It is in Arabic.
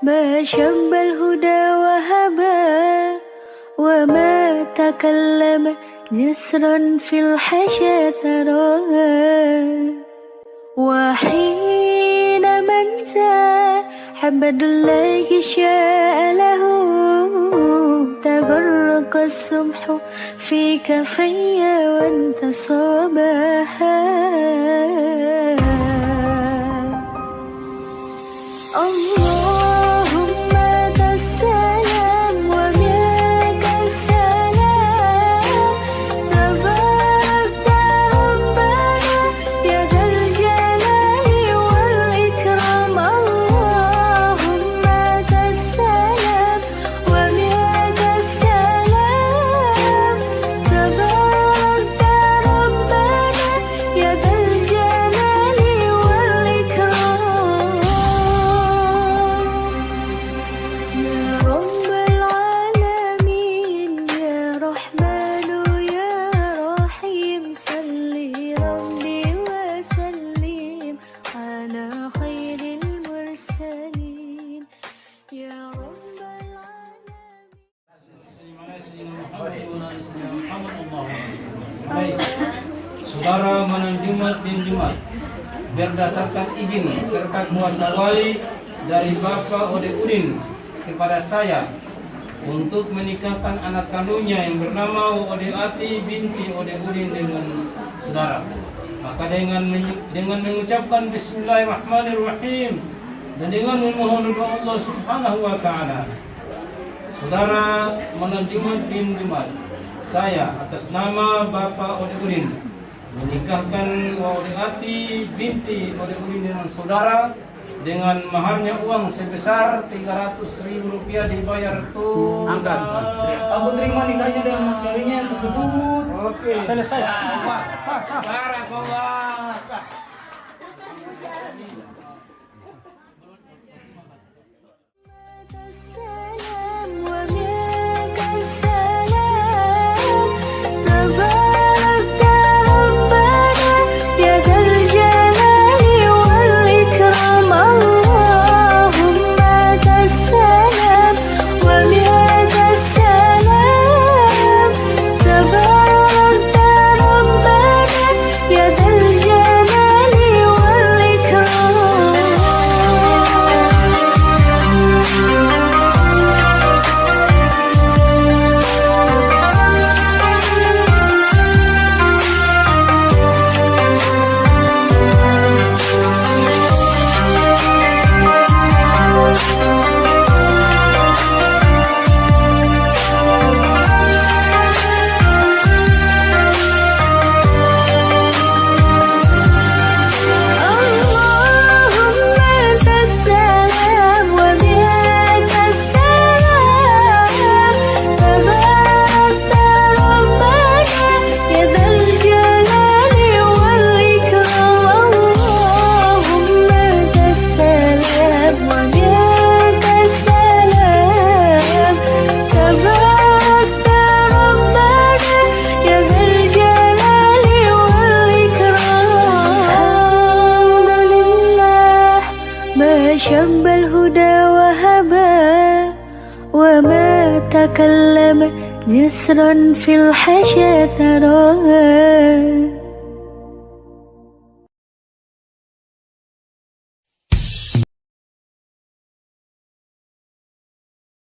ما شب الهدى وهبى وما تكلم جسرا في الحشا تراها وحين من حبد الله شاء له تبرق السمح في كفي وانتصابها اللهم السلام ومنك السلام تبارك ربنا يا ذا الجلال والإكرام اللهم السلام ومنك السلام تبارك ربنا يا ذا الجلال والإكرام يا رب العالمين يا رحمن يا رحيم صل ربي وسلم على خير المرسلين يا رب Baik, saudara menunjumat bin Jumat berdasarkan izin serta kuasa wali dari Bapak Ode Udin kepada saya untuk menikahkan anak kandungnya yang bernama Ode Ati binti Ode Udin dengan saudara. Maka dengan mengucapkan Bismillahirrahmanirrahim dan dengan memohon doa Allah Subhanahu wa taala, saudara menunjumat bin Jumat, saya atas nama Bapak Ode Udin menikahkan Ode Ati binti Ode Udin dengan saudara dengan maharnya uang sebesar Rp300.000 dibayar tunai. Angkat. Aku terima nikahnya dengan mas kawinnya tersebut. Oke. Selesai. Sah. Barakallah. السلام ومنك السلام تبارك ربنا يا ذا الجلال والإكرام اللهم السلام ومنك السلام تبارك ربنا يا ذا الجلال والإكرام اللهم السلام ومنك السلام تبارك ربنا يا ذا الجلال والإكرام اللهم السلام ومنك السلام تبارك ربنا يا ذا الجلال والإكرام الحمد لله ما شب الهدى وهبى وما تكلم جسرا في الحشا تراها